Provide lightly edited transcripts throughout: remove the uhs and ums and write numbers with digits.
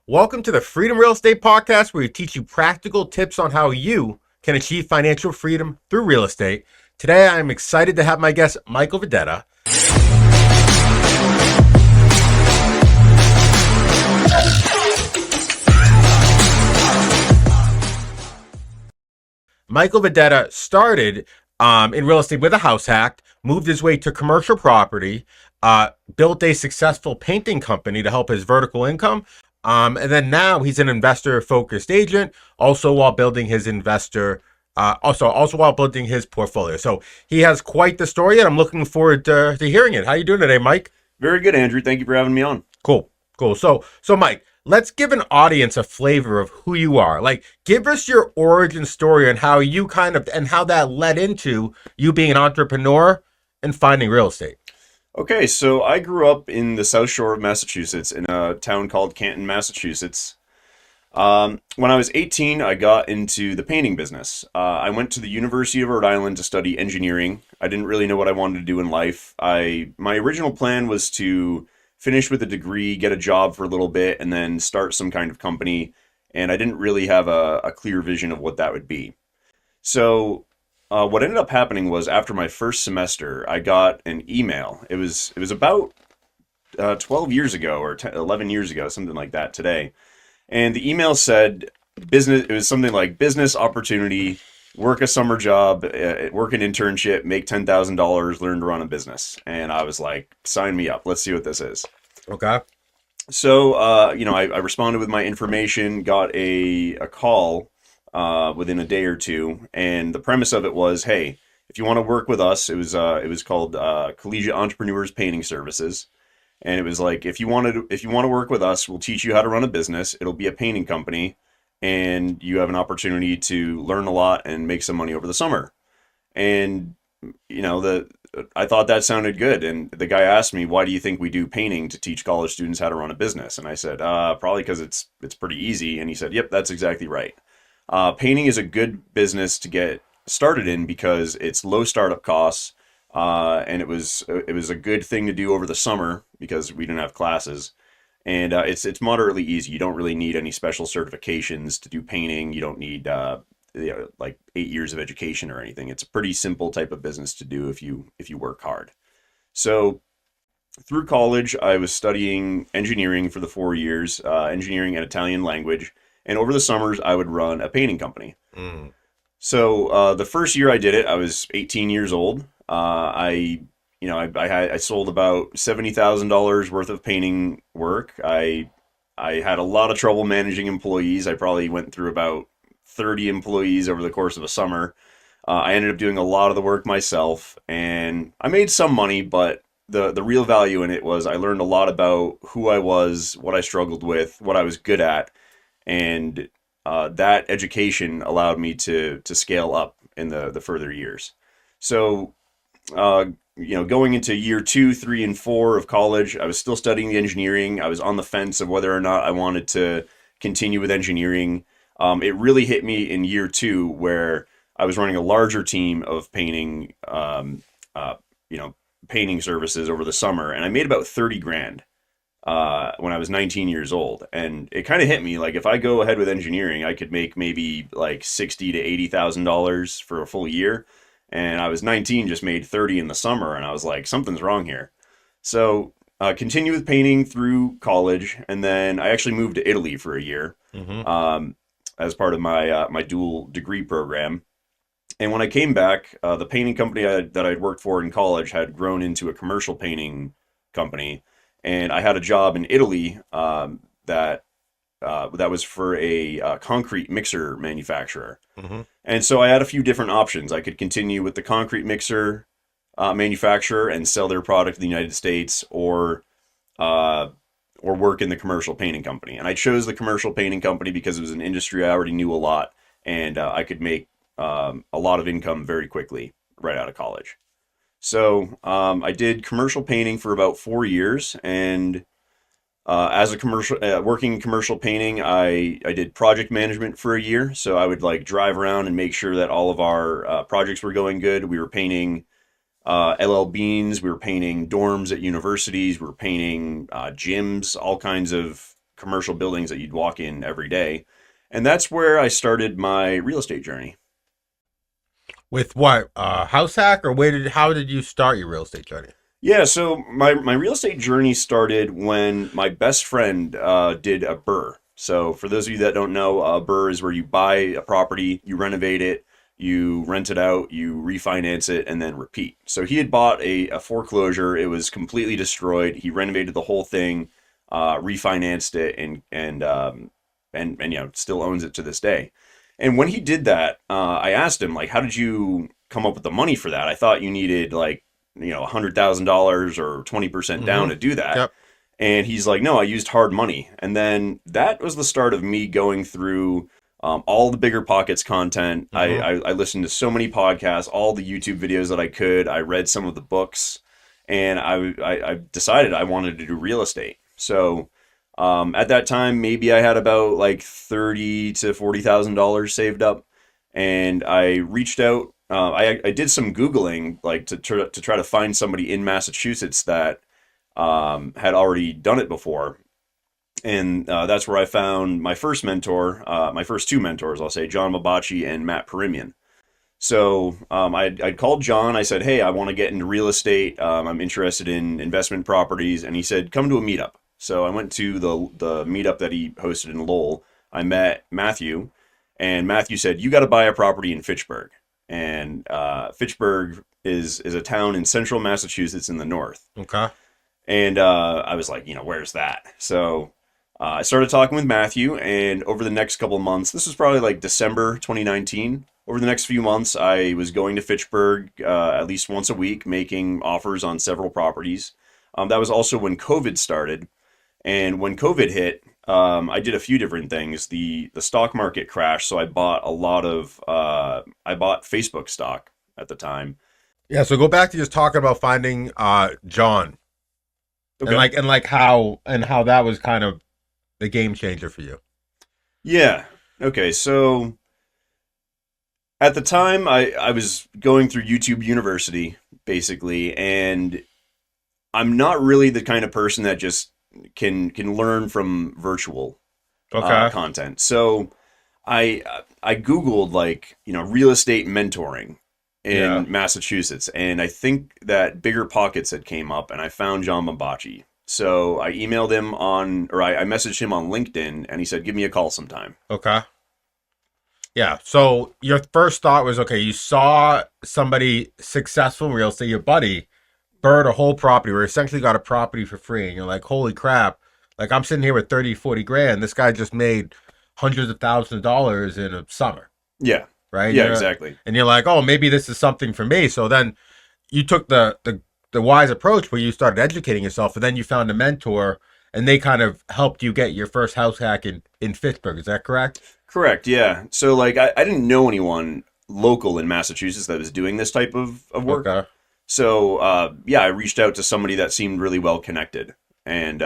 Welcome to the Freedom Real Estate Podcast, where we teach you practical tips on how you can achieve financial freedom through real estate. Today, I'm excited to have my guest, Michael Videtta. Michael Videtta started in real estate with a house hack, moved his way to commercial property, built a successful painting company to help his vertical income. And then now he's an investor-focused agent, also while building his also while building his portfolio. So he has quite the story, and I'm looking forward to hearing it. How you doing today, Mike? Very good, Andrew. Thank you for having me on. Cool. So Mike, let's give an audience a flavor of who you are. Like, give us your origin story and how you and how that led into you being an entrepreneur and finding real estate. Okay, so I grew up in the South Shore of Massachusetts in a town called Canton, Massachusetts. When I was 18, I got into the painting business. I went to the University of Rhode Island to study engineering. I didn't really know what I wanted to do in life. My original plan was to finish with a degree, get a job for a little bit, and then start some kind of company. And I didn't really have a clear vision of what that would be. So what ended up happening was after my first semester, I got an email. It was about 12 years ago or 11 years ago, something like that today. And the email said business. It was something like business opportunity, work a summer job, work an internship, make $10,000, learn to run a business. And I was like, sign me up. Let's see what this is. Okay. So, I responded with my information, got a call within a day or two, and the premise of it was, hey, if you want to work with us, it was called Collegiate Entrepreneurs Painting Services, and it was like if you want to work with us, we'll teach you how to run a business. It'll be a painting company, and you have an opportunity to learn a lot and make some money over the summer. And I thought that sounded good, and the guy asked me, why do you think we do painting to teach college students how to run a business? And I said, probably because it's pretty easy. And he said, yep, that's exactly right. Painting is a good business to get started in because it's low startup costs, and it was a good thing to do over the summer because we didn't have classes, and it's moderately easy. You don't really need any special certifications to do painting. You don't need like 8 years of education or anything. It's a pretty simple type of business to do if you work hard. So through college, I was studying engineering for the 4 years, engineering and Italian language. And over the summers, I would run a painting company. Mm. So the first year I did it, I was 18 years old. I sold about $70,000 worth of painting work. I had a lot of trouble managing employees. I probably went through about 30 employees over the course of a summer. I ended up doing a lot of the work myself, and I made some money, but the real value in it was I learned a lot about who I was, what I struggled with, what I was good at. And that education allowed me to scale up in the further years. So, going into year 2, 3, and 4 of college, I was still studying the engineering. I was on the fence of whether or not I wanted to continue with engineering. It really hit me in year 2 where I was running a larger team of painting services over the summer, and I made about 30 grand. When I was 19 years old, and it kind of hit me like if I go ahead with engineering, I could make maybe like $60,000 to $80,000 for a full year, and I was 19, just made 30 in the summer, and I was like, something's wrong here. So continue with painting through college, and then I actually moved to Italy for a year, as part of my dual degree program. And when I came back, the painting company that I'd worked for in college had grown into a commercial painting company. And I had a job in Italy that was for a concrete mixer manufacturer. Mm-hmm. And so I had a few different options. I could continue with the concrete mixer manufacturer and sell their product to the United States, or work in the commercial painting company. And I chose the commercial painting company because it was an industry I already knew a lot, and I could make a lot of income very quickly right out of college. So I did commercial painting for about 4 years, and as a working in commercial painting, I did project management for a year. So I would like drive around and make sure that all of our projects were going good. We were painting LL Beans, we were painting dorms at universities, we were painting gyms, all kinds of commercial buildings that you'd walk in every day. And that's where I started my real estate journey. With what? House hack, or how did you start your real estate journey? Yeah, so my real estate journey started when my best friend did a BRRRR. So for those of you that don't know, a BRRRR is where you buy a property, you renovate it, you rent it out, you refinance it, and then repeat. So he had bought a foreclosure. It was completely destroyed. He renovated the whole thing, refinanced it, and still owns it to this day. And when he did that, I asked him, like, how did you come up with the money for that? I thought you needed like, $100,000 or 20% down to do that. Yep. And he's like, no, I used hard money. And then that was the start of me going through all the Bigger Pockets content. I listened to so many podcasts, all the YouTube videos that I could. I read some of the books, and I decided I wanted to do real estate. So at that time, maybe I had about like $30,000 to $40,000 saved up, and I reached out. I did some Googling, like to try to find somebody in Massachusetts that had already done it before. And that's where I found my first mentor, my first two mentors, I'll say, John Mabachi and Matt Perimian. So I'd called John. I said, hey, I want to get into real estate. I'm interested in investment properties. And he said, come to a meetup. So I went to the meetup that he hosted in Lowell. I met Matthew, and Matthew said, you got to buy a property in Fitchburg. And Fitchburg is a town in central Massachusetts in the north. Okay. And I was like, where's that? So I started talking with Matthew, and over the next couple of months, this was probably like December 2019. Over the next few months, I was going to Fitchburg at least once a week, making offers on several properties. That was also when COVID started. And when COVID hit, I did a few different things. The stock market crashed, so I bought I bought Facebook stock at the time. Yeah. So go back to just talking about finding John, Okay. and how that was kind of the game changer for you. Yeah. Okay. So at the time, I was going through YouTube University, basically, and I'm not really the kind of person that just can learn from virtual Okay. content. So I Googled, like, real estate mentoring Yeah. in Massachusetts, and I think that Bigger Pockets had came up, and I found John Mabachi. So I emailed him I messaged him on LinkedIn, and he said, give me a call sometime. Okay. Yeah. So your first thought was, okay, you saw somebody successful in real estate, your buddy, bird a whole property, or essentially got a property for free, and you're like, holy crap, like I'm sitting here with 30, 40 grand. This guy just made hundreds of thousands of dollars in a summer, Yeah. right? Yeah, exactly. And you're like, oh, maybe this is something for me. So then you took the wise approach where you started educating yourself, and then you found a mentor, and they kind of helped you get your first house hack in Fitchburg. Is that correct? Correct, yeah. So, like, I didn't know anyone local in Massachusetts that was doing this type of work. Okay. So, yeah, I reached out to somebody that seemed really well connected. And,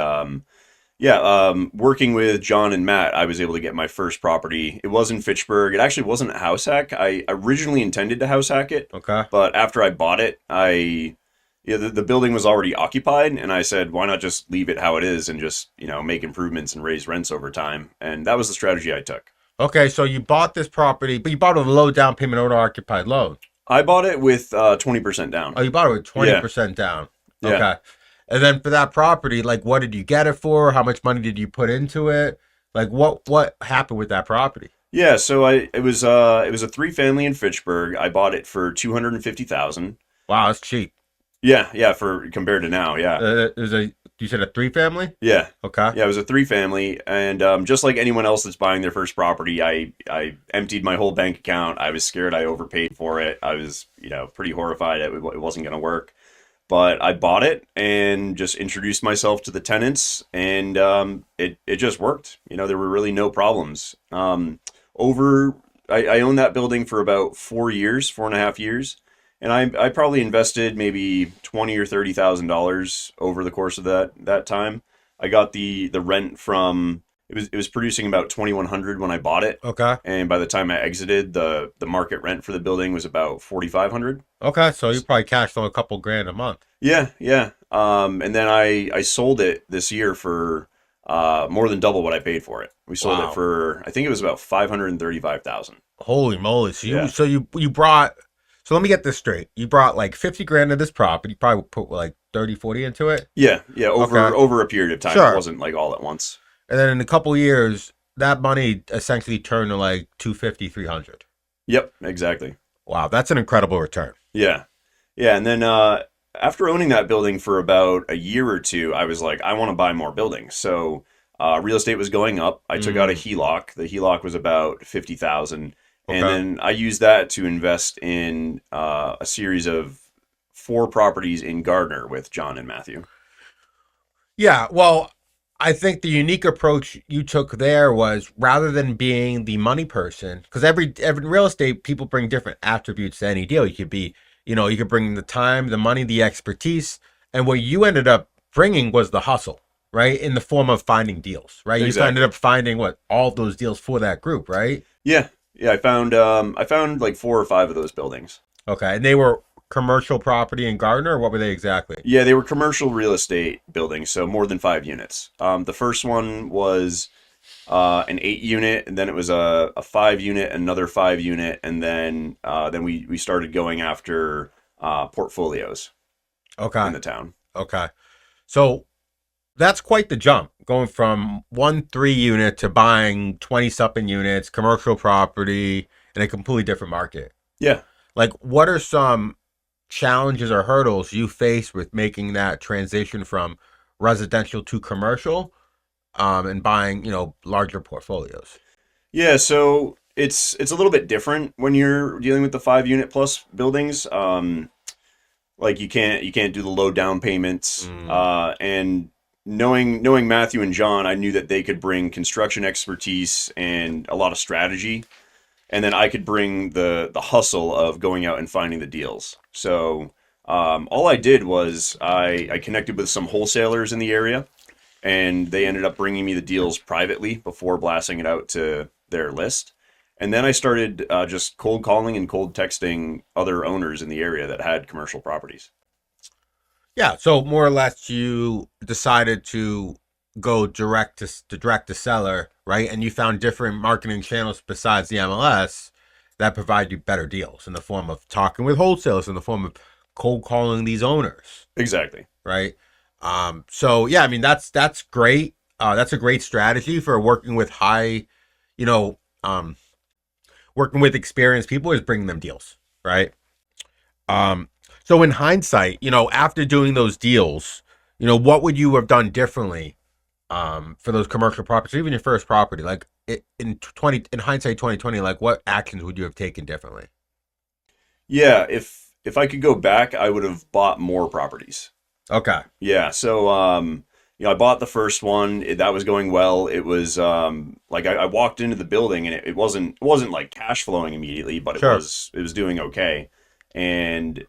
working with John and Matt, I was able to get my first property. It was in Fitchburg. It actually wasn't a house hack. I originally intended to house hack it, Okay. but after I bought it, the building was already occupied, and I said, why not just leave it how it is and just, make improvements and raise rents over time? And that was the strategy I took. Okay, so you bought this property, but you bought it with a low down payment owner occupied loan. I bought it with 20% down. Oh, you bought it with 20% down. Okay. Yeah. And then for that property, like, what did you get it for? How much money did you put into it? Like, what happened with that property? Yeah, so it was a 3-family in Fitchburg. I bought it for 250,000. Wow, that's cheap. Yeah, for compared to now, yeah. You said a 3-family? Yeah. Okay. Yeah, it was a 3-family, and just like anyone else that's buying their first property, I emptied my whole bank account. I was scared I overpaid for it. I was, pretty horrified it wasn't going to work. But I bought it and just introduced myself to the tenants, and it just worked. There were really no problems. I owned that building for about 4.5 years. And I probably invested maybe $20,000 or $30,000 over the course of that time. I got the rent from it was producing about $2,100 when I bought it, Okay. and by the time I exited, the market rent for the building was about $4,500. Okay. So you probably cashed on a couple grand a month. Yeah. And then I sold it this year for more than double what I paid for it. We sold it Wow. for, I think it was about 535,000. Holy moly. So Yeah. you brought, so let me get this straight. You brought like 50 grand of this property. You probably put like 30, 40 into it. Yeah, yeah, Okay. over a period of time. It Sure. wasn't like all at once. And then in a couple years, that money essentially turned to like 250, 300. Yep, exactly. Wow. That's an incredible return. Yeah. Yeah, and then after owning that building for about a year or two, I was like, I want to buy more buildings. So real estate was going up. I took out a Mm, HELOC. The HELOC was about 50,000, and okay. then I used that to invest in a series of four properties in Gardner with John and Matthew. Yeah. Well, I think the unique approach you took there was rather than being the money person, because every real estate people bring different attributes to any deal. You could be, you could bring the time, the money, the expertise, and what you ended up bringing was the hustle, right? In the form of finding deals, right? You ended Exactly. up finding what all of those deals for that group, right? Yeah, yeah. I found like four or five of those buildings. Okay, and they were commercial property in Gardner, or what were they exactly? Yeah, they were commercial real estate buildings, so more than 5 units. The first one was an 8 unit, and then it was a 5 unit, another 5 unit, and then we started going after portfolios Okay, in the town. okay. So that's quite the jump going from 1 3 unit to buying 20 something units, commercial property in a completely different market. Yeah. Like, what are some challenges or hurdles you face with making that transition from residential to commercial and buying, larger portfolios? Yeah, so it's a little bit different when you're dealing with the 5 unit plus buildings. Like you can't do the low down payments. Mm, And knowing Matthew and John, I knew that they could bring construction expertise and a lot of strategy, and then I could bring the hustle of going out and finding the deals. So all I did was I connected with some wholesalers in the area, and they ended up bringing me the deals privately before blasting it out to their list. And then I started just cold calling and cold texting other owners in the area that had commercial properties. yeah, so more or less you decided to go direct to seller, right? And you found different marketing channels besides the MLS that provide you better deals in the form of talking with wholesalers, in the form of cold calling these owners, Exactly. right? So yeah, I mean that's great. That's a great strategy for working with you know, um, working with experienced people is bringing them deals, right? Um, so in hindsight, after doing those deals, what would you have done differently for those commercial properties, even your first property? Like in hindsight 2020, like what actions would you have taken differently? Yeah, if I could go back, I would have bought more properties. Okay, Yeah, so I bought the first one. That was going well. It was like I walked into the building, and it wasn't like cash flowing immediately, but it sure. was it was doing okay. And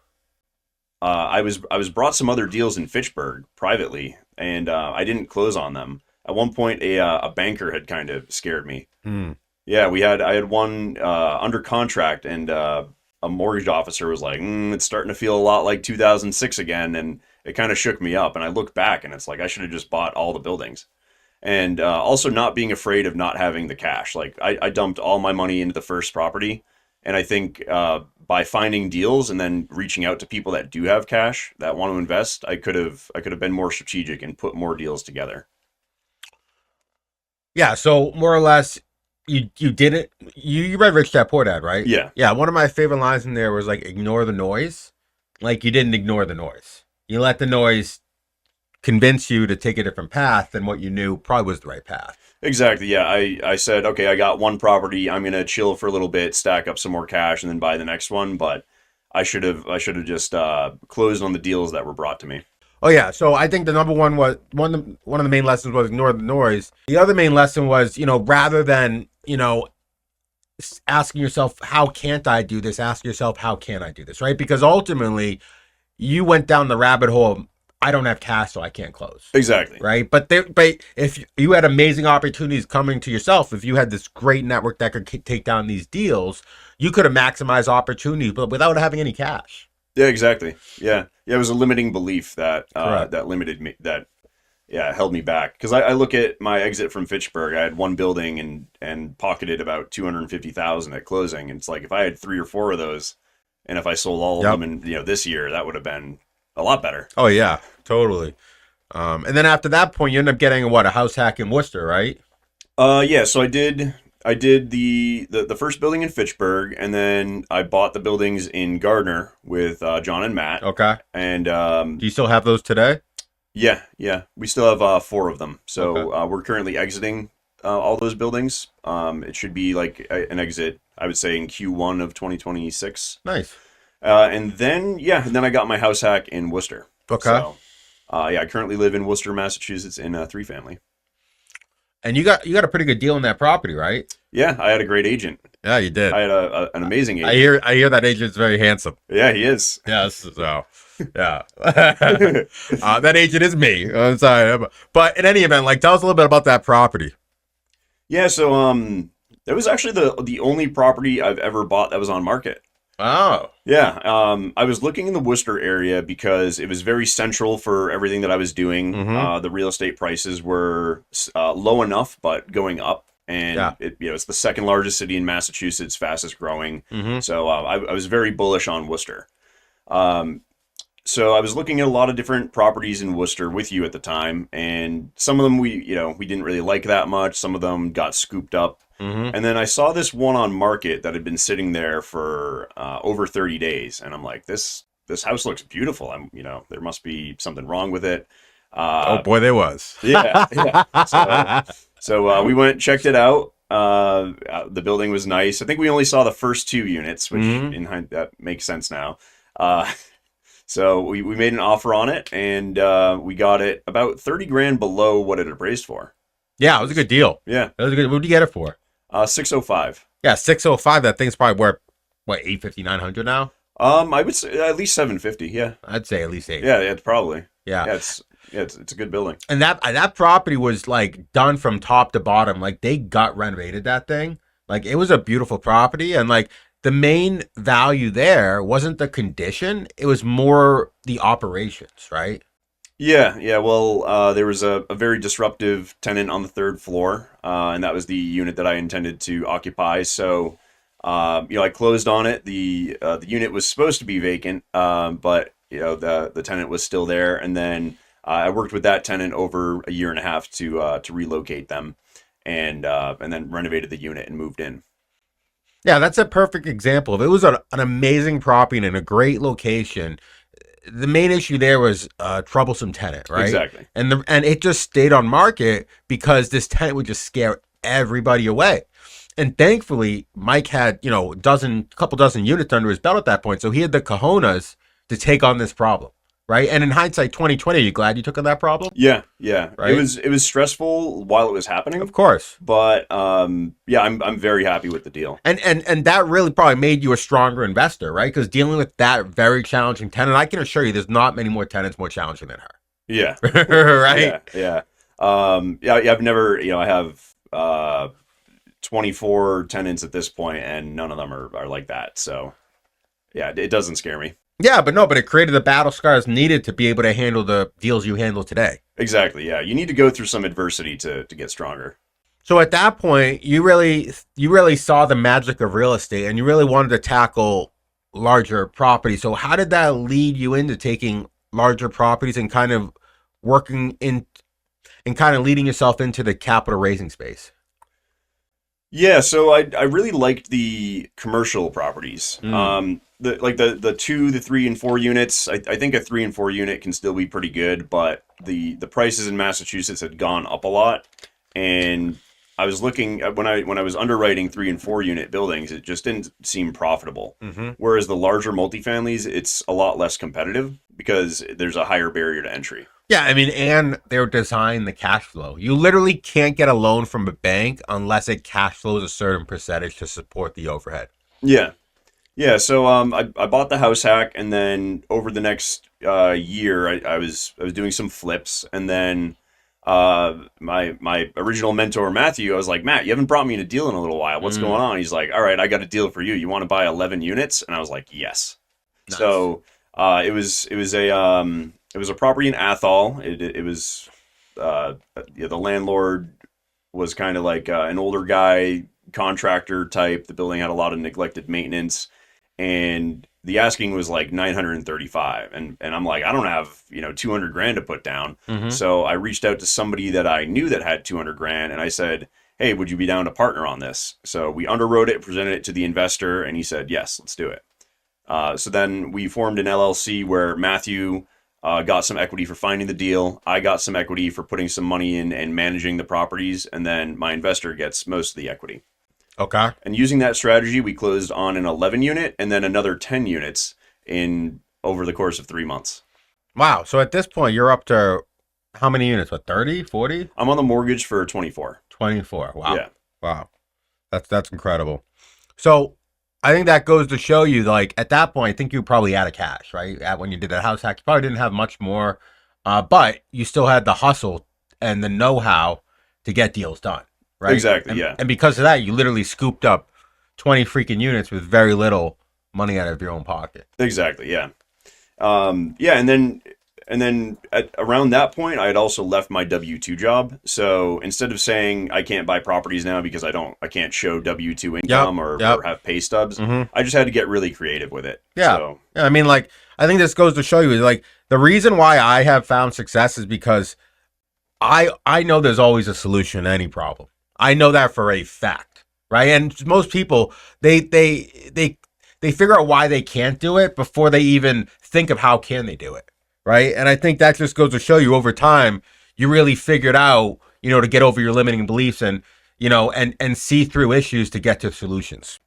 I was brought some other deals in Fitchburg privately, and I didn't close on them. At one point, a banker had kind of scared me. Hmm. Yeah, I had one under contract, and a mortgage officer was like, "It's starting to feel a lot like 2006 again," and it kind of shook me up. And I look back, and it's like I should have just bought all the buildings. And also not being afraid of not having the cash. Like I dumped all my money into the first property, and I think by finding deals and then reaching out to people that do have cash that want to invest, I could have been more strategic and put more deals together. Yeah, so more or less, you didn't you read Rich Dad Poor Dad, right? Yeah, Yeah, one of my favorite lines in there was like ignore the noise. Like you didn't ignore the noise. You let the noise convince you to take a different path than what you knew probably was the right path. exactly. Yeah, I said, okay, I got one property. I'm gonna chill for a little bit, stack up some more cash, and then buy the next one. But I should have just closed on the deals that were brought to me. Oh yeah, so I think the number one was one of the main lessons was ignore the noise. The other main lesson was, rather than, asking yourself how can't I do this, ask yourself how can I do this, right? Because ultimately you went down the rabbit hole of, I don't have cash, so I can't close. Exactly. Right. But if you had amazing opportunities coming to yourself, if you had this great network that could take down these deals, you could have maximized opportunities, but without having any cash. Yeah, exactly. Yeah, yeah. It was a limiting belief that Correct. that limited me. That yeah, it held me back because I look at my exit from Fitchburg. I had one building and pocketed about 250,000 at closing. And it's like if I had three or four of those, and if I sold all of them Yep. in this year, that would have been a lot better. Oh yeah, totally. And then after that point, you end up getting a house hack in Worcester, right? Yeah, so I did the first building in Fitchburg, and then I bought the buildings in Gardner with John and Matt. Okay. And Do you still have those today? yeah, we still have four of them. Okay. So we're currently exiting all those buildings. It should be like an exit, I would say, in Q1 of 2026. Nice. And then I got my house hack in Worcester. Okay. So yeah, I currently live in Worcester, Massachusetts, in a three family. And you got a pretty good deal on that property, right? Yeah, I had a great agent. Yeah, you did. I had an amazing agent. I hear that agent's very handsome. Yeah, he is. Yes. So, yeah. That agent is me. I'm sorry, but in any event, like, tell us a little bit about that property. Yeah, so that was actually the only property I've ever bought that was on market. Oh. Yeah, I was looking in the Worcester area because it was very central for everything that I was doing. Mm-hmm. The real estate prices were low enough, but going up, and Yeah. it's the second largest city in Massachusetts, fastest growing. Mm-hmm. So I was very bullish on Worcester. Um, so I was looking at a lot of different properties in Worcester with you at the time, and some of them we didn't really like that much. Some of them got scooped up. Mm-hmm. And then I saw this one on market that had been sitting there for over 30 days, and I'm like, this house looks beautiful. There must be something wrong with it. Oh boy, there was. Yeah, yeah. So we went, checked it out. The building was nice. I think we only saw the first two units, which that makes sense now. So we made an offer on it, and we got it about 30 grand below what it appraised for. Yeah, it was a good deal. Yeah, It was a good. What did you get it for? 605. Yeah, 605. That thing's probably worth what, 850, 900 now. I would say at least 750. Yeah, I'd say at least eight. yeah, it's probably. Yeah. It's a good building. And that property was like done from top to bottom. Like they gut renovated that thing. Like it was a beautiful property, and like the main value there wasn't the condition; it was more the operations, right? Yeah. Well, there was a very disruptive tenant on the third floor, and that was the unit that I intended to occupy. So, I closed on it. The unit was supposed to be vacant, but the tenant was still there, and then I worked with that tenant over a year and a half to relocate them, and then renovated the unit and moved in. Yeah, that's a perfect example. If it was an amazing property and in a great location, the main issue there was a troublesome tenant, right? Exactly. And it just stayed on market because this tenant would just scare everybody away. And thankfully, Mike had, couple dozen units under his belt at that point. So he had the cojones to take on this problem, right? And in hindsight, 2020, are you glad you took on that problem? Yeah. Right? It was stressful while it was happening, Of course. but yeah, I'm very happy with the deal. And that really probably made you a stronger investor, right? Because dealing with that very challenging tenant, I can assure you there's not many more tenants more challenging than her. Yeah. Right? Yeah. I've never, I have 24 tenants at this point, and none of them are like that. So yeah, it doesn't scare me. Yeah, but it created the battle scars needed to be able to handle the deals you handle today. Exactly. Yeah. You need to go through some adversity to get stronger. So at that point, you really saw the magic of real estate, and you really wanted to tackle larger properties. So how did that lead you into taking larger properties and kind of working in and kind of leading yourself into the capital raising space? Yeah, so I really liked the commercial properties. The 2, the 3, and 4 units. I think a 3 and 4 unit can still be pretty good, but the prices in Massachusetts had gone up a lot, and I was looking at when I was underwriting 3 and 4 unit buildings, it just didn't seem profitable. Mm-hmm. Whereas the larger multifamilies, it's a lot less competitive because there's a higher barrier to entry. Yeah, I mean, and they're designed the cash flow. You literally can't get a loan from a bank unless it cash flows a certain percentage to support the overhead. Yeah. So I bought the house hack, and then over the next year, I was doing some flips, and then my original mentor Matthew, I was like, Matt, you haven't brought me in a deal in a little while. What's going on? He's like, all right, I got a deal for you. You want to buy 11 units? And I was like, yes. Nice. So it was a property in Athol. It was the landlord was kind of like an older guy, contractor type. The building had a lot of neglected maintenance, and the asking was like 935, and I'm like, I don't have 200 grand to put down. Mm-hmm. So I reached out to somebody that I knew that had 200 grand, and I said, hey, would you be down to partner on this? So we underwrote it, presented it to the investor, and he said, yes, let's do it. So then we formed an LLC where Matthew got some equity for finding the deal. I got some equity for putting some money in and managing the properties. And then my investor gets most of the equity. Okay. And using that strategy, we closed on an 11 unit and then another 10 units in over the course of 3 months. Wow. So at this point, you're up to how many units? What, 30, 40? I'm on the mortgage for 24. 24. Wow. Yeah. Wow. That's incredible. So I think that goes to show you, like, at that point, I think you were probably out of cash, right? When you did that house hack, you probably didn't have much more, but you still had the hustle and the know-how to get deals done, right? Exactly, and, yeah. And because of that, you literally scooped up 20 freaking units with very little money out of your own pocket. Exactly, yeah. Yeah, and then around that point, I had also left my W-2 job. So instead of saying I can't buy properties now because I can't show W-2 income or have pay stubs, I just had to get really creative with it. Yeah. So, yeah. I mean, like, I think this goes to show you, like, the reason why I have found success is because I know there's always a solution to any problem. I know that for a fact, right? And most people, they figure out why they can't do it before they even think of how can they do it. Right. And I think that just goes to show you over time, you really figured out, to get over your limiting beliefs and, and see through issues to get to solutions.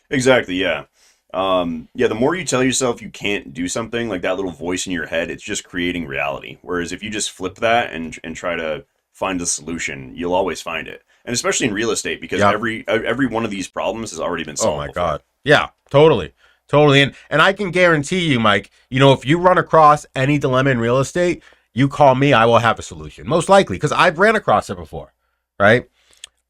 exactly, yeah. The more you tell yourself you can't do something, like that little voice in your head, it's just creating reality. Whereas if you just flip that and try to find the solution, you'll always find it. And especially in real estate, because every one of these problems has already been solved. Oh my God. Yeah, totally. Totally. And I can guarantee you, Mike, if you run across any dilemma in real estate, you call me, I will have a solution. Most likely, because I've ran across it before. Right.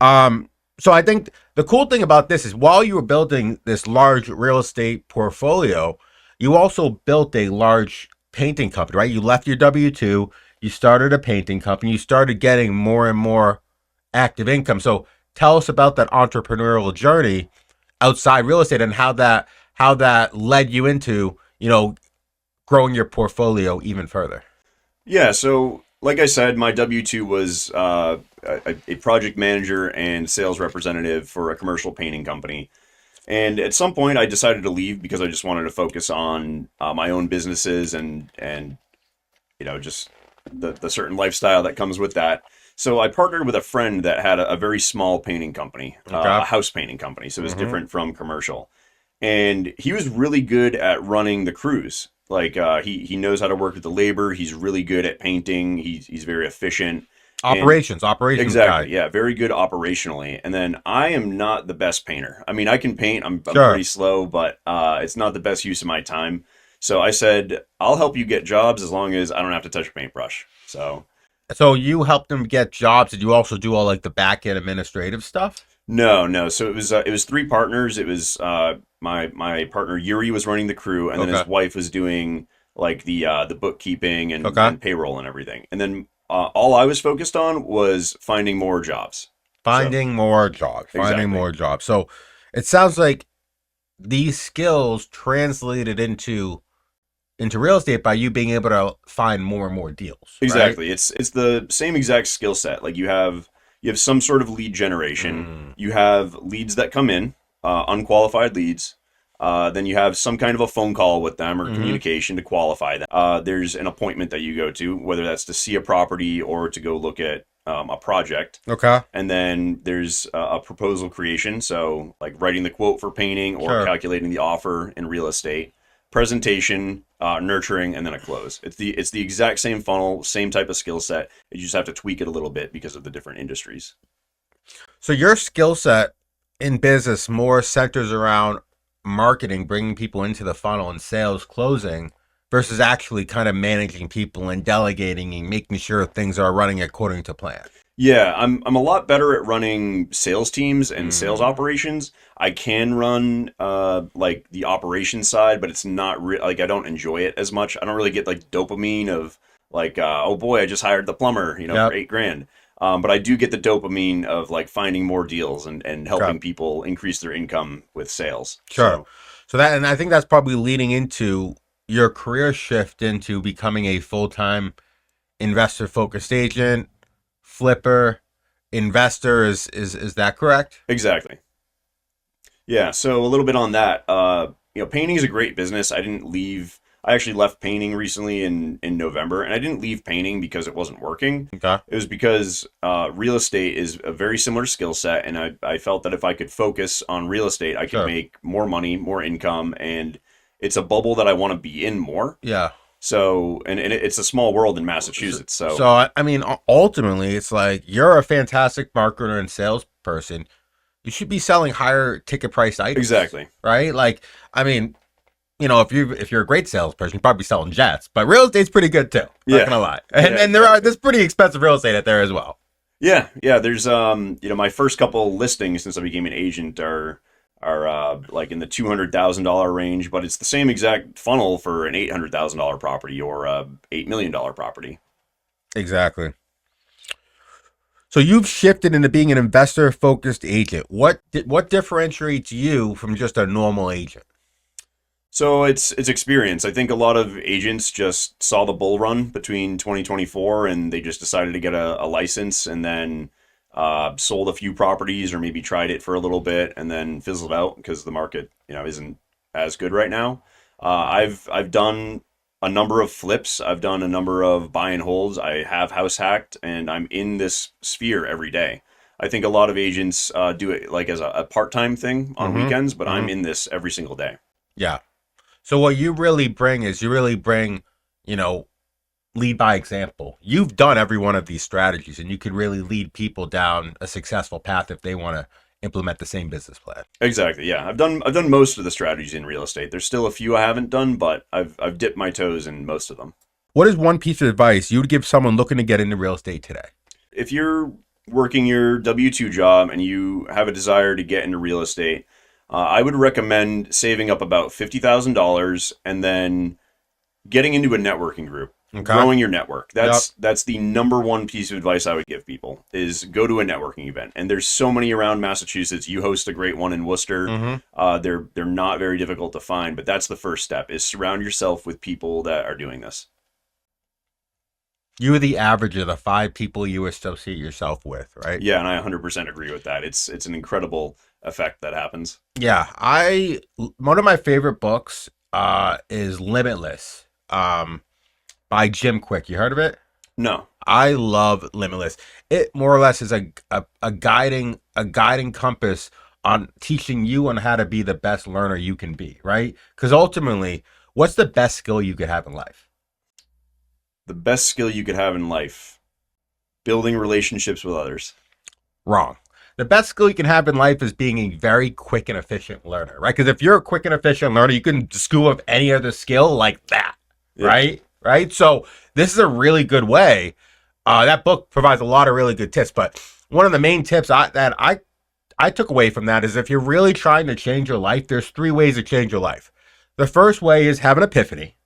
So I think the cool thing about this is while you were building this large real estate portfolio, you also built a large painting company, right? You left your W-2, you started a painting company, you started getting more and more active income. So tell us about that entrepreneurial journey outside real estate and how that led you into, growing your portfolio even further. Yeah, so like I said, my W-2 was a project manager and sales representative for a commercial painting company. And at some point I decided to leave because I just wanted to focus on my own businesses and just the certain lifestyle that comes with that. So I partnered with a friend that had a very small painting company, a house painting company. So it was different from commercial. And he was really good at running the crews. Like he knows how to work with the labor. He's really good at painting. He's very efficient. Operations Exactly. guy. Yeah, very good operationally. And then I am not the best painter. I mean, I can paint. I'm Sure. pretty slow, but it's not the best use of my time. So I said, I'll help you get jobs as long as I don't have to touch a paintbrush. So you helped them get jobs. Did you also do all like the back end administrative stuff? No. So it was three partners. It was my partner Yuri was running the crew, and then his wife was doing like the bookkeeping and payroll and everything. And then all I was focused on was finding more jobs. Finding more jobs. So it sounds like these skills translated into real estate by you being able to find more and more deals. Exactly. Right? It's the same exact skill set. Like you have some sort of lead generation. You have leads that come in, unqualified leads. Then you have some kind of a phone call with them or communication to qualify them. There's an appointment that you go to, whether that's to see a property or to go look at a project. Okay. And then there's a proposal creation. So like writing the quote for painting or calculating the offer in real estate. Presentation, nurturing, and then a close. It's the exact same funnel, same type of skill set. You just have to tweak it a little bit because of the different industries. So your skill set in business more centers around marketing, bringing people into the funnel, and sales, closing, versus actually kind of managing people and delegating and making sure things are running according to plan. Yeah, I'm a lot better at running sales teams and sales operations. I can run like the operations side, but it's not like I don't enjoy it as much. I don't really get like dopamine of like, oh boy, I just hired the plumber, for Yep. 8 grand. But I do get the dopamine of like finding more deals and Okay. helping people increase their income with sales. Sure. So So that, and I think that's probably leading into your career shift into becoming a full-time investor focused agent, flipper, investor. Is that correct? exactly. Yeah, so a little bit on that. Painting is a great business. I didn't leave. I actually left painting recently in November, and I didn't leave painting because it wasn't working. Okay. It was because real estate is a very similar skill set, and I felt that if I could focus on real estate, I could Sure. make more money, more income, and it's a bubble that I want to be in more. Yeah. So, and it's a small world in So, Massachusetts. So, so I mean, ultimately, it's like you're a fantastic marketer and salesperson. You should be selling higher ticket price items, exactly. right? Like, I mean, if you're a great salesperson, you're probably selling jets, but real estate's pretty good too. Not Yeah. gonna lie, and Yeah, and exactly. there's pretty expensive real estate out there as well. Yeah, yeah. There's my first couple listings since I became an agent are like in the $200,000 range, but it's the same exact funnel for an $800,000 property or a $8 million property. Exactly. So you've shifted into being an investor focused agent. What differentiates you from just a normal agent? So it's experience. I think a lot of agents just saw the bull run between 2024 and they just decided to get a license and then sold a few properties or maybe tried it for a little bit and then fizzled out because the market isn't as good right now. I've done a number of flips. I've done a number of buy and holds. I have house hacked and I'm in this sphere every day. I think a lot of agents do it like as a part-time thing on Mm-hmm. weekends, but I'm Mm-hmm. in this every single day. Yeah. So what you really bring is you know, lead by example. You've done every one of these strategies, and you could really lead people down a successful path if they want to implement the same business plan. Exactly. Yeah, I've done most of the strategies in real estate. There's still a few I haven't done, but I've dipped my toes in most of them. What is one piece of advice you would give someone looking to get into real estate today? If you're working your W-2 job and you have a desire to get into real estate, I would recommend saving up about $50,000 and then getting into a networking group, Okay. growing your network. Yep. That's the number one piece of advice I would give people is go to a networking event. And there's so many around Massachusetts. You host a great one in Worcester. Mm-hmm. They're not very difficult to find, but that's the first step is surround yourself with people that are doing this. You're the average of the 5 people you associate yourself with, right? Yeah, and I 100% agree with that. It's an incredible effect that happens. Yeah. One of my favorite books is Limitless by Jim Quick. You heard of it? No. I love Limitless. It more or less is a guiding compass on teaching you on how to be the best learner you can be, right? Because ultimately, what's the best skill you could have in life? The best skill you could have in life, building relationships with others. Wrong. The best skill you can have in life is being a very quick and efficient learner, right? Because if you're a quick and efficient learner, you can school up any other skill like that, Yeah. right? Right. So this is a really good way. That book provides a lot of really good tips, but one of the main tips I took away from that is if you're really trying to change your life, there's 3 ways to change your life. The first way is have an epiphany.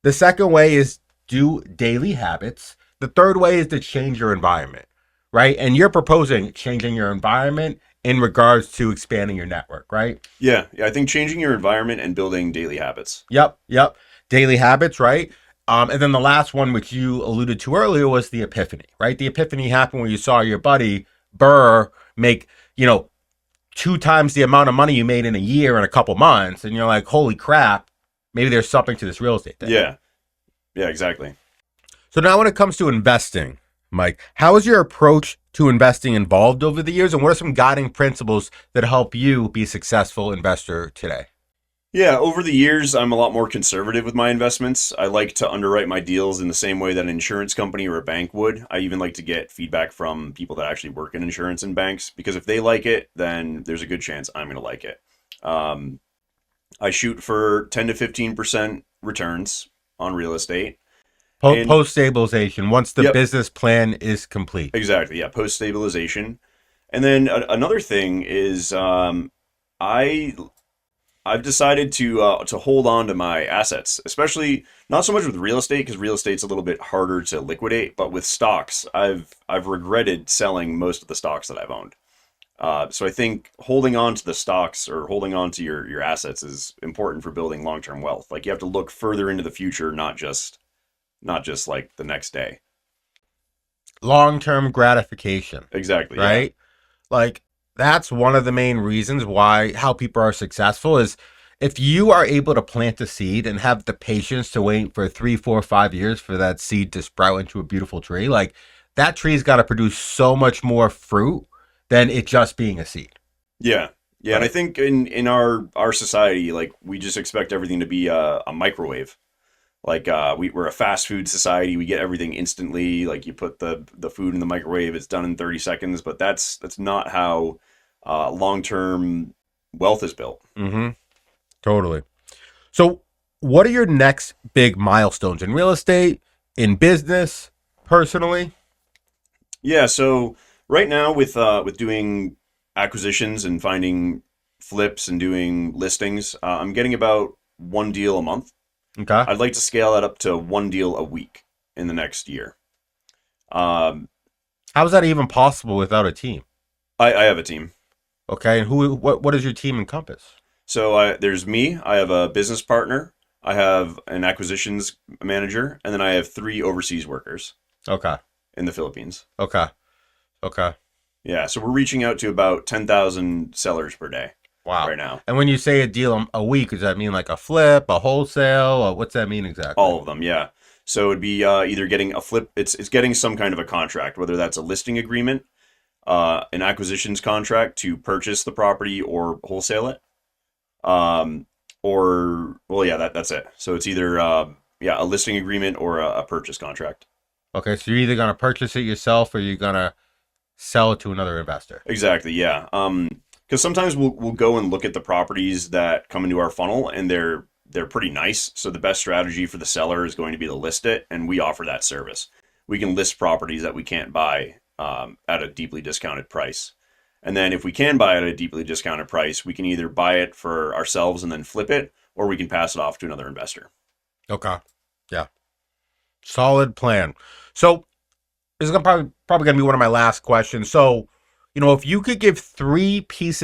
The second way is do daily habits. The third way is to change your environment, right? And you're proposing changing your environment in regards to expanding your network, right? Yeah, I think changing your environment and building daily habits. Yep. Daily habits, right? And then the last one, which you alluded to earlier, was the epiphany, right? The epiphany happened when you saw your buddy Burr make, 2 times the amount of money you made in a year in a couple months, and you're like, holy crap, maybe there's something to this real estate thing. Yeah. Yeah, exactly. So now when it comes to investing, Mike, how has your approach to investing evolved over the years, and what are some guiding principles that help you be a successful investor today? Yeah, over the years, I'm a lot more conservative with my investments. I like to underwrite my deals in the same way that an insurance company or a bank would. I even like to get feedback from people that actually work in insurance and banks because if they like it, then there's a good chance I'm going to like it. I shoot for 10 to 15% returns on real estate. And Post stabilization, once the yep, business plan is complete. exactly. Yeah, post stabilization. And then another thing is I I've decided to hold on to my assets, especially not so much with real estate because real estate's a little bit harder to liquidate, but with stocks, I've regretted selling most of the stocks that I've owned. So I think holding on to the stocks or holding on to your assets is important for building long-term wealth. Like you have to look further into the future, not just like the next day. Long-term gratification, Exactly. Yeah. right? Like that's one of the main reasons why how people are successful is if you are able to plant a seed and have the patience to wait for 3, 4, 5 years for that seed to sprout into a beautiful tree, like that tree's got to produce so much more fruit than it just being a seed. Yeah. Yeah, and I Right. think in our society, like we just expect everything to be a microwave. Like we're a fast food society. We get everything instantly. Like you put the food in the microwave, it's done in 30 seconds. But that's not how long term wealth is built. Mm-hmm. Totally. So, what are your next big milestones in real estate, in business, personally? Yeah. So right now with doing acquisitions and finding flips and doing listings, I'm getting about one deal a month. Okay. I'd like to scale that up to one deal a week in the next year. Um, How is that even possible without a team? I have a team. Okay, and what does your team encompass? So there's me. I have a business partner. I have an acquisitions manager, and then I have three overseas workers Okay. in the Philippines. Okay. Okay. Yeah, so we're reaching out to about 10,000 sellers per day Wow. right now. And when you say a deal a week, does that mean like a flip, a wholesale? Or what's that mean exactly? All of them, yeah. So it'd be either getting a flip, it's getting some kind of a contract, whether that's a listing agreement, an acquisitions contract to purchase the property or wholesale it. Um, or well, yeah, that's it. So it's either yeah, a listing agreement or a purchase contract. Okay, so you're either gonna purchase it yourself or you're gonna sell it to another investor. Exactly, yeah. Because sometimes we'll go and look at the properties that come into our funnel, and they're pretty nice. So the best strategy for the seller is going to be to list it, and we offer that service. We can list properties that we can't buy at a deeply discounted price. And then if we can buy it at a deeply discounted price, we can either buy it for ourselves and then flip it, or we can pass it off to another investor. Okay. Yeah. Solid plan. So this is probably gonna be one of my last questions. So, if you could give three pieces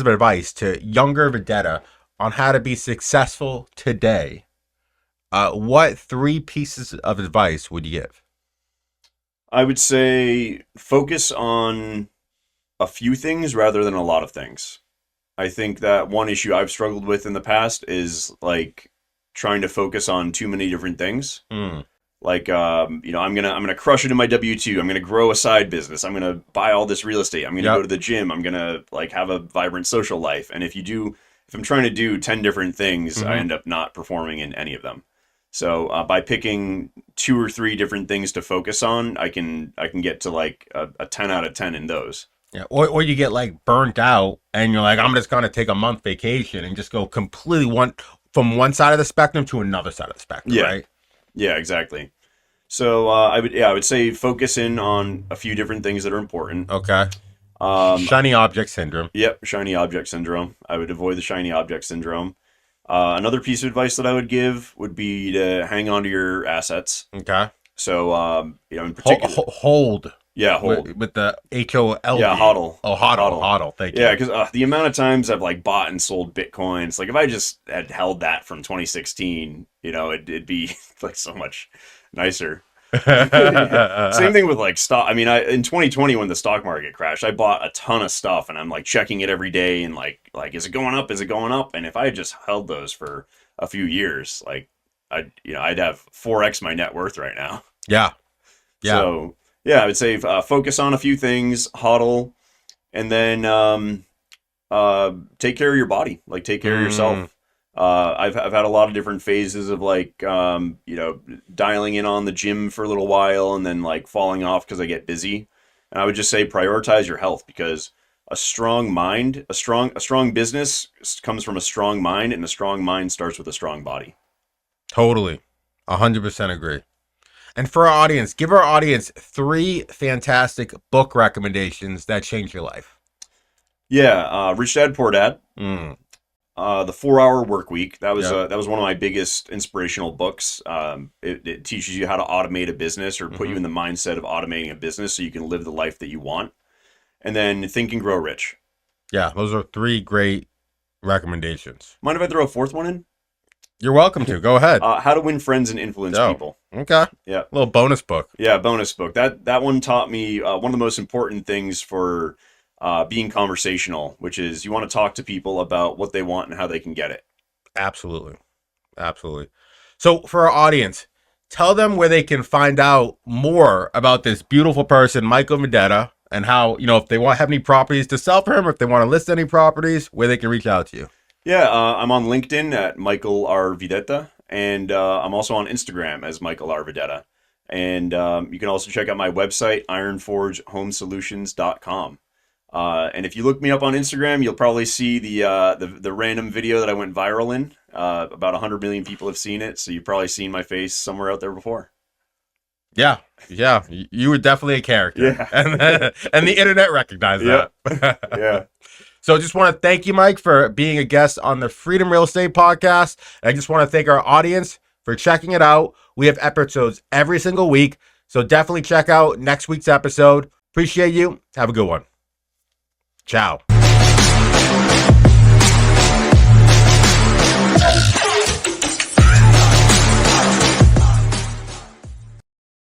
of advice to younger Videtta on how to be successful today, what three pieces of advice would you give? I would say focus on a few things rather than a lot of things. I think that one issue I've struggled with in the past is like trying to focus on too many different things. Mm, Like I'm gonna crush it in my W-2. I'm gonna grow a side business. I'm gonna buy all this real estate. I'm gonna go yep. to the gym. I'm gonna like have a vibrant social life. And if I'm trying to do 10 different things, I Hmm. end up not performing in any of them. So by picking two or three different things to focus on, I can get to like a 10 out of 10 in those. Yeah. Or you get like burnt out and you're like, I'm just gonna take a month vacation and just go completely from one side of the spectrum to another side of the spectrum, Yeah, right? yeah, exactly. So I would say focus in on a few different things that are important. Okay. Um, Shiny object syndrome. Yep, shiny object syndrome. I would avoid the shiny object syndrome. Another piece of advice that I would give would be to hang on to your assets. Okay. So, in particular, Hold yeah, hold. with the HOLD. Yeah, hodl. Oh, hodl, Hodl. hodl. Thank Yeah, you. because the amount of times I've like bought and sold Bitcoins, like if I just had held that from 2016, it'd be like so much nicer. Same thing with like stock. I mean, in 2020 when the stock market crashed, I bought a ton of stuff and I'm like checking it every day and like is it going up? Is it going up? And if I had just held those for a few years, like I'd have 4x my net worth right now. Yeah. Yeah. So yeah, I would say focus on a few things, hodl, and then take care of your body. Like take care of Mm, yourself. I've had a lot of different phases of like dialing in on the gym for a little while and then like falling off because I get busy. And I would just say prioritize your health because a strong mind, a strong business comes from a strong mind, and a strong mind starts with a strong body. totally. 100% agree. And for our audience, give our audience three fantastic book recommendations that changed your life. Yeah, Rich Dad Poor Dad. Mm, The 4 Hour Work Week. Yeah. That was one of my biggest inspirational books. It teaches you how to automate a business or put you Hmm. in the mindset of automating a business so you can live the life that you want. And then Think and Grow Rich. Yeah. Those are three great recommendations. Mind if I throw a fourth one in? You're welcome to. Go ahead. How to Win Friends and Influence Oh, People. okay. Yeah, Little bonus book. yeah, bonus book. That one taught me one of the most important things for being conversational, which is you want to talk to people about what they want and how they can get it. Absolutely. Absolutely. So for our audience, tell them where they can find out more about this beautiful person, Michael Videtta, and how, if they want have any properties to sell for him, or if they want to list any properties, where they can reach out to you. Yeah, I'm on LinkedIn at Michael R. Videtta, and I'm also on Instagram as Michael R. Videtta. And you can also check out my website, ironforgehomesolutions.com. And if you look me up on Instagram, you'll probably see the random video that I went viral in. About 100 million people have seen it, so you've probably seen my face somewhere out there before. Yeah. Yeah. You were definitely a character. Yeah. And the internet recognized Yep. that. Yeah. So I just want to thank you, Mike, for being a guest on the Freedom Real Estate Podcast. And I just want to thank our audience for checking it out. We have episodes every single week. So definitely check out next week's episode. Appreciate you. Have a good one. Ciao.